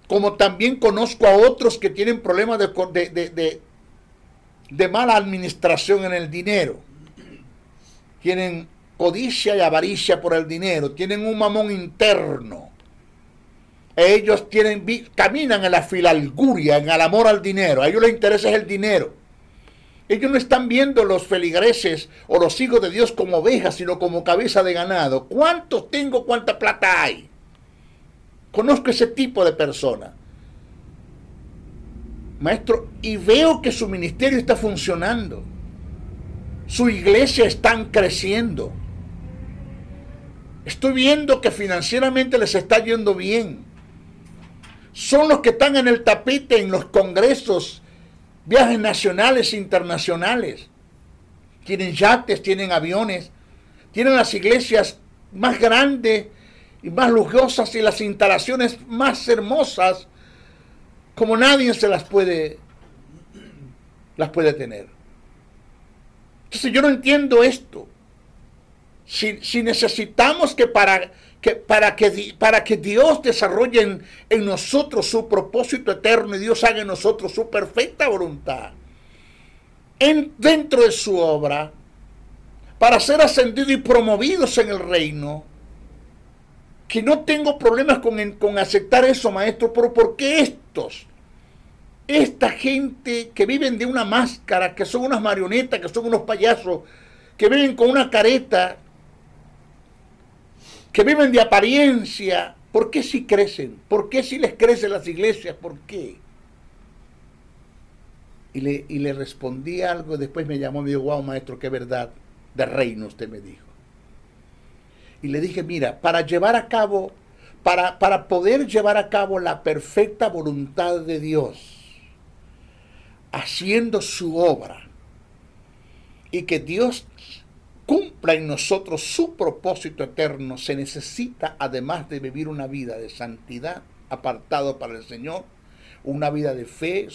Como también conozco a otros que tienen problemas de mala administración en el dinero. Tienen codicia y avaricia por el dinero, tienen un mamón interno. Ellos caminan en la filalguria, en el amor al dinero. A ellos les interesa el dinero. Ellos no están viendo los feligreses o los hijos de Dios como ovejas, sino como cabeza de ganado. ¿Cuántos tengo? ¿Cuánta plata hay? Conozco ese tipo de persona, maestro, y veo que su ministerio está funcionando. Su iglesia está creciendo. Estoy viendo que financieramente les está yendo bien. Son los que están en el tapete en los congresos, viajes nacionales e internacionales. Tienen yates, tienen aviones, tienen las iglesias más grandes y más lujosas y las instalaciones más hermosas, como nadie se las puede tener. Entonces yo no entiendo esto. Si necesitamos que para que Dios desarrolle en nosotros su propósito eterno y Dios haga en nosotros su perfecta voluntad dentro de su obra, para ser ascendidos y promovidos en el reino, que no tengo problemas con aceptar eso, maestro, pero ¿por qué esta gente que viven de una máscara, que son unas marionetas, que son unos payasos, que viven con una careta, que viven de apariencia, ¿por qué si crecen? ¿Por qué si les crecen las iglesias? ¿Por qué? Y le respondí algo, después me llamó y me dijo, wow, maestro, qué verdad de reino usted me dijo. Y le dije, mira, para poder llevar a cabo la perfecta voluntad de Dios, haciendo su obra, y que Dios cumpla en nosotros su propósito eterno, se necesita, además de vivir una vida de santidad, apartado para el Señor, una vida de fe,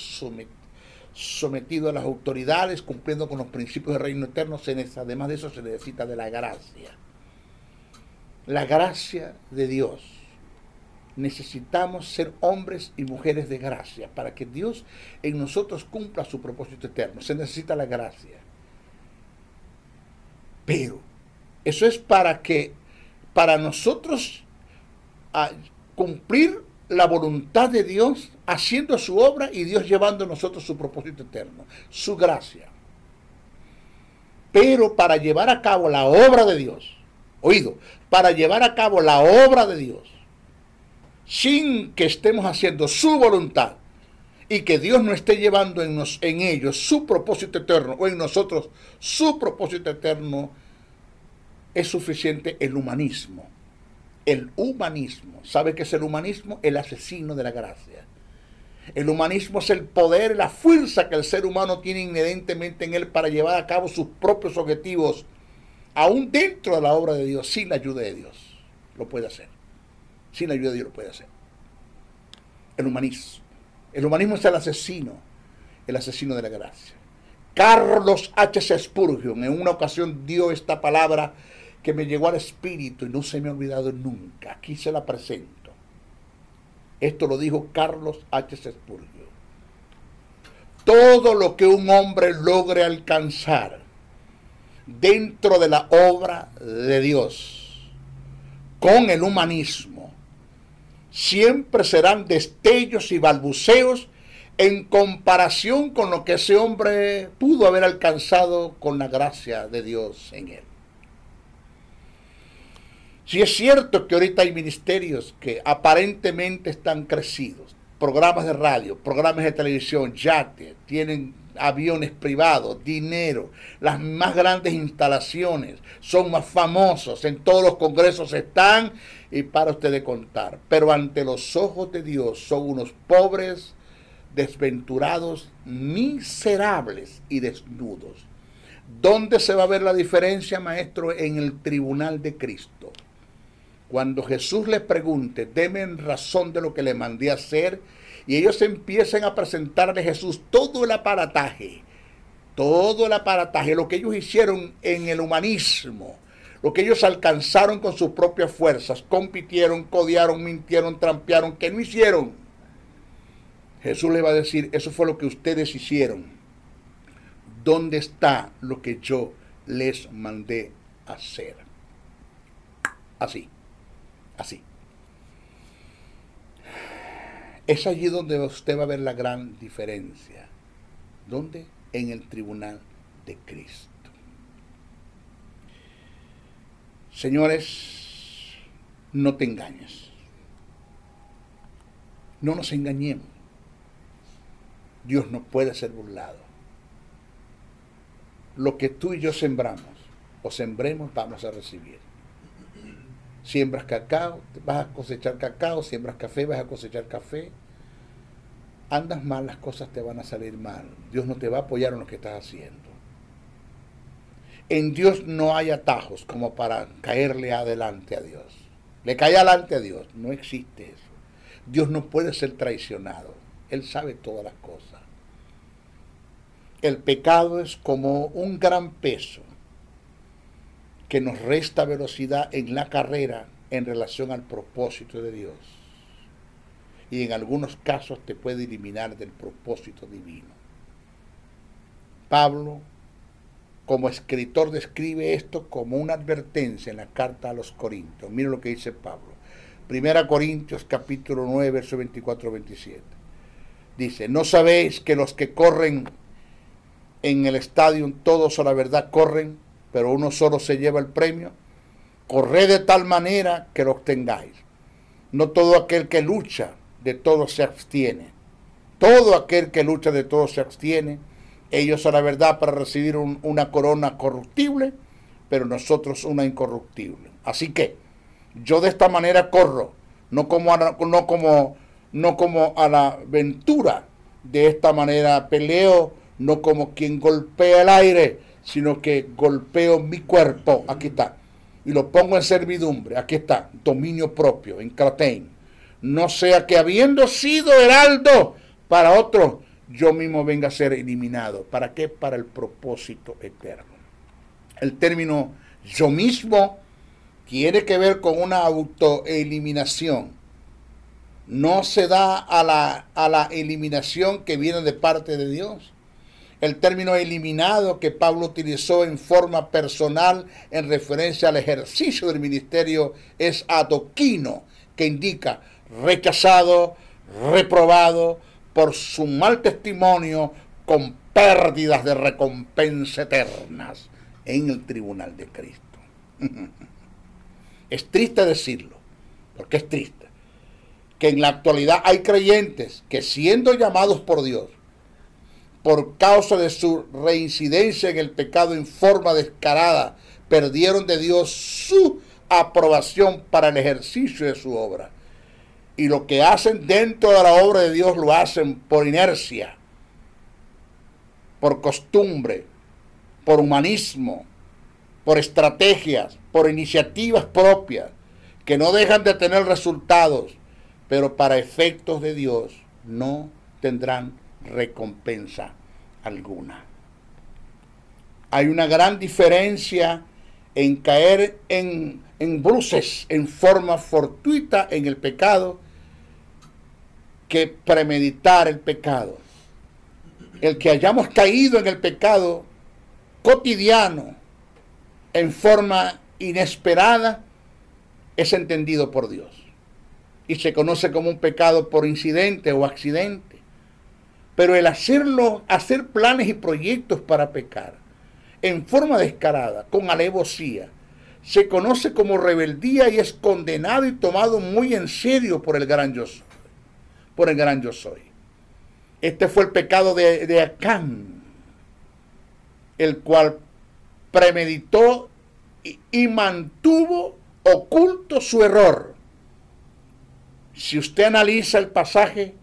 sometido a las autoridades, cumpliendo con los principios del reino eterno. Además de eso se necesita de la gracia de Dios. Necesitamos ser hombres y mujeres de gracia para que Dios en nosotros cumpla su propósito eterno. Se necesita la gracia. Pero eso es para nosotros cumplir la voluntad de Dios, haciendo su obra y Dios llevando a nosotros su propósito eterno, su gracia. Pero para llevar a cabo la obra de Dios, para llevar a cabo la obra de Dios, sin que estemos haciendo su voluntad y que Dios no esté llevando en ellos su propósito eterno o en nosotros su propósito eterno, es suficiente el humanismo. El humanismo. ¿Sabe qué es el humanismo? El asesino de la gracia. El humanismo es el poder, la fuerza que el ser humano tiene inherentemente en él para llevar a cabo sus propios objetivos, aún dentro de la obra de Dios, sin la ayuda de Dios. Lo puede hacer. Sin la ayuda de Dios lo puede hacer. El humanismo. El humanismo es el asesino de la gracia. Carlos H. Spurgeon en una ocasión dio esta palabra que me llegó al espíritu y no se me ha olvidado nunca. Aquí se la presento. Esto lo dijo Carlos H. Spurgeon. Todo lo que un hombre logre alcanzar dentro de la obra de Dios con el humanismo siempre serán destellos y balbuceos en comparación con lo que ese hombre pudo haber alcanzado con la gracia de Dios en él. Si es cierto que ahorita hay ministerios que aparentemente están crecidos, programas de radio, programas de televisión, yates, tienen aviones privados, dinero, las más grandes instalaciones, son más famosos, en todos los congresos están, y para ustedes contar. Pero ante los ojos de Dios son unos pobres, desventurados, miserables y desnudos. ¿Dónde se va a ver la diferencia, maestro? En el tribunal de Cristo. Cuando Jesús les pregunte, deme en razón de lo que le mandé a hacer, y ellos empiecen a presentarle a Jesús todo el aparataje, lo que ellos hicieron en el humanismo, lo que ellos alcanzaron con sus propias fuerzas, compitieron, codearon, mintieron, trampearon, que no hicieron. Jesús le va a decir, eso fue lo que ustedes hicieron. ¿Dónde está lo que yo les mandé hacer? Así. Es allí donde usted va a ver la gran diferencia. ¿Dónde? En el tribunal de Cristo. Señores, no te engañes. No nos engañemos. Dios no puede ser burlado. Lo que tú y yo sembramos o sembremos, vamos a recibir. Siembras cacao, vas a cosechar cacao. Siembras café, vas a cosechar café. Andas mal, las cosas te van a salir mal. Dios no te va a apoyar en lo que estás haciendo. En Dios no hay atajos como para caerle adelante a Dios. Le cae adelante a Dios. No existe eso. Dios no puede ser traicionado. Él sabe todas las cosas. El pecado es como un gran peso que nos resta velocidad en la carrera en relación al propósito de Dios. Y en algunos casos te puede eliminar del propósito divino. Pablo, como escritor, describe esto como una advertencia en la carta a los Corintios. Miren lo que dice Pablo. 1 Corintios capítulo 9, verso 24-27. Dice, ¿no sabéis que los que corren en el estadio todos a la verdad corren, pero uno solo se lleva el premio? Corred de tal manera que lo obtengáis. No todo aquel que lucha, de todo se abstiene. Todo aquel que lucha, de todo se abstiene. Ellos a la verdad para recibir una corona corruptible, pero nosotros una incorruptible. Así que yo de esta manera corro, no como a la aventura. De esta manera peleo, no como quien golpea el aire, sino que golpeo mi cuerpo, aquí está, y lo pongo en servidumbre, aquí está, dominio propio, en Kratein. No sea que habiendo sido heraldo para otros, yo mismo venga a ser eliminado. ¿Para qué? Para el propósito eterno. El término yo mismo tiene que ver con una autoeliminación. No se da a la eliminación que viene de parte de Dios. El término eliminado que Pablo utilizó en forma personal en referencia al ejercicio del ministerio es adoquino, que indica rechazado, reprobado por su mal testimonio, con pérdidas de recompensa eternas en el tribunal de Cristo. Es triste decirlo, porque es triste, que en la actualidad hay creyentes que, siendo llamados por Dios, por causa de su reincidencia en el pecado en forma descarada, perdieron de Dios su aprobación para el ejercicio de su obra. Y lo que hacen dentro de la obra de Dios lo hacen por inercia, por costumbre, por humanismo, por estrategias, por iniciativas propias, que no dejan de tener resultados, pero para efectos de Dios no tendrán recompensa alguna. Hay una gran diferencia en caer en bruces en forma fortuita en el pecado que premeditar el pecado. El que hayamos caído en el pecado cotidiano en forma inesperada es entendido por Dios. y se conoce como un pecado por incidente o accidente. Pero el hacer planes y proyectos para pecar en forma descarada, con alevosía, se conoce como rebeldía y es condenado y tomado muy en serio por el gran yo soy. Por el gran yo soy. Este fue el pecado de Acán, el cual premeditó y mantuvo oculto su error. Si usted analiza el pasaje,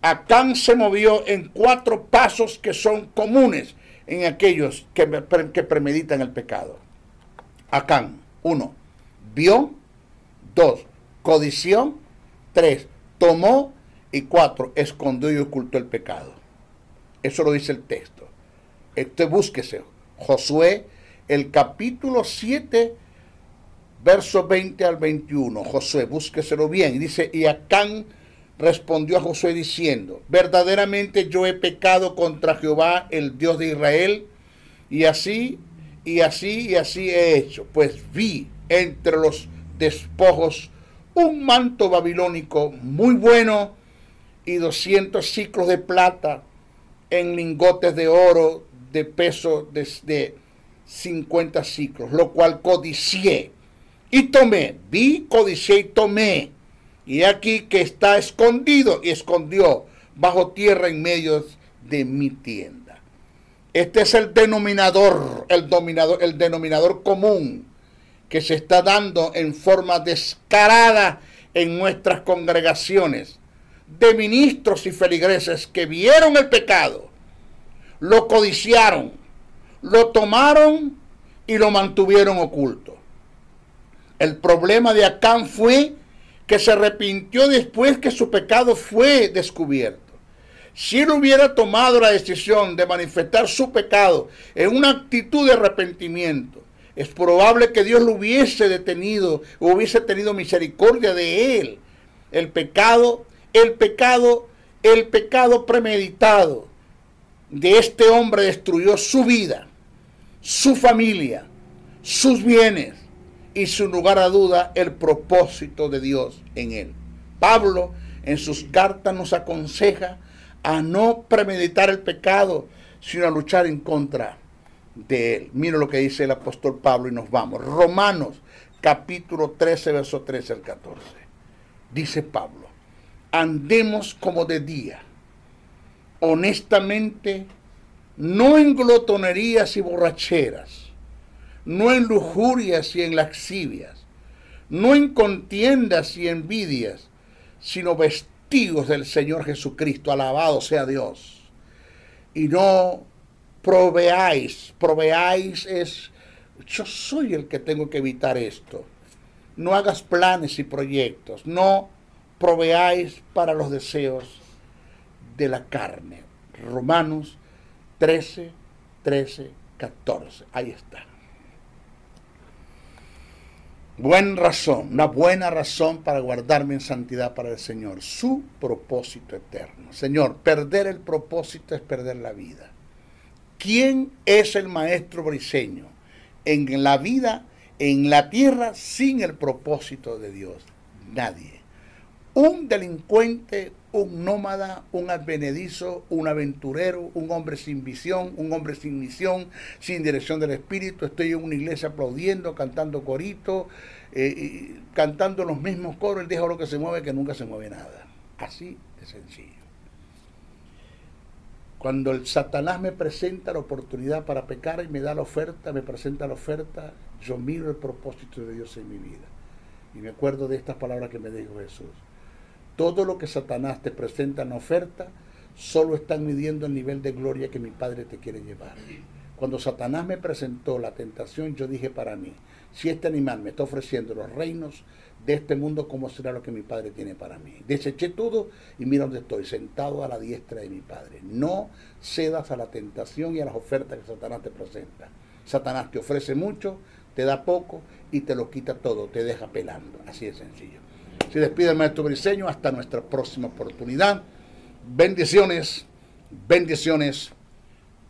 Acán se movió en 4 pasos que son comunes en aquellos que premeditan el pecado. Acán, 1, vio, 2, codició, 3, tomó y 4, escondió y ocultó el pecado. Eso lo dice el texto. Búsquese, Josué, el capítulo 7, versos 20 al 21. Josué, búsqueselo bien. Dice, y Acán respondió a Josué diciendo, verdaderamente yo he pecado contra Jehová, el Dios de Israel, y así he hecho. Pues vi entre los despojos un manto babilónico muy bueno y 200 siclos de plata en lingotes de oro de peso de 50 siclos, lo cual codicié y tomé. Vi, codicié y tomé. Y aquí que está escondido, y escondió bajo tierra en medio de mi tienda. Este es el denominador común que se está dando en forma descarada en nuestras congregaciones, de ministros y feligreses que vieron el pecado, lo codiciaron, lo tomaron y lo mantuvieron oculto. El problema de Acán fue que se arrepintió después que su pecado fue descubierto. Si él hubiera tomado la decisión de manifestar su pecado en una actitud de arrepentimiento, es probable que Dios lo hubiese detenido, hubiese tenido misericordia de él. El pecado premeditado de este hombre destruyó su vida, su familia, sus bienes y, sin lugar a duda, el propósito de Dios en él. Pablo en sus cartas nos aconseja a no premeditar el pecado, sino a luchar en contra de él. Mira lo que dice el apóstol Pablo y nos vamos. Romanos capítulo 13, verso 13 al 14. Dice Pablo, andemos como de día, honestamente, no en glotonerías y borracheras, no en lujurias y en lascivias, no en contiendas y envidias, sino vestidos del Señor Jesucristo, alabado sea Dios. Y no proveáis es, yo soy el que tengo que evitar esto. No hagas planes y proyectos, no proveáis para los deseos de la carne. Romanos 13, 14, ahí está. Una buena razón para guardarme en santidad para el Señor, su propósito eterno. Señor, perder el propósito es perder la vida. ¿Quién es el maestro briseño en la vida, en la tierra, sin el propósito de Dios? Nadie. Un delincuente, un nómada, un advenedizo, un aventurero, un hombre sin visión, un hombre sin misión, sin dirección del Espíritu. Estoy en una iglesia aplaudiendo, cantando corito, cantando los mismos coros. Él deja lo que se mueve, que nunca se mueve nada. Así de sencillo. Cuando el Satanás me presenta la oportunidad para pecar y me da la oferta, me presenta la oferta, yo miro el propósito de Dios en mi vida. Y me acuerdo de estas palabras que me dijo Jesús. Todo lo que Satanás te presenta en la oferta, solo están midiendo el nivel de gloria que mi Padre te quiere llevar. Cuando Satanás me presentó la tentación, yo dije para mí, si este animal me está ofreciendo los reinos de este mundo, ¿cómo será lo que mi Padre tiene para mí? Deseché todo y mira dónde estoy, sentado a la diestra de mi Padre. No cedas a la tentación y a las ofertas que Satanás te presenta. Satanás te ofrece mucho, te da poco y te lo quita todo, te deja pelando. Así de sencillo. Se despide el maestro briseño, hasta nuestra próxima oportunidad. Bendiciones, bendiciones,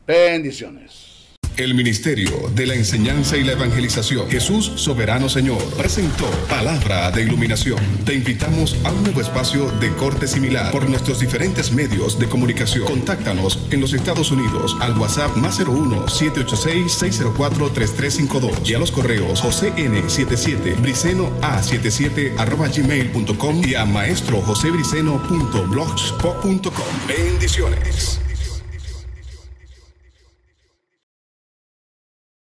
bendiciones. El Ministerio de la Enseñanza y la Evangelización, Jesús Soberano Señor, presentó Palabra de Iluminación. Te invitamos a un nuevo espacio de corte similar por nuestros diferentes medios de comunicación. Contáctanos en los Estados Unidos al WhatsApp +01 786 604 3352 y a los correos josén77 briceno@gmail.com y a maestrojosebriceno.blogspot.com. Bendiciones.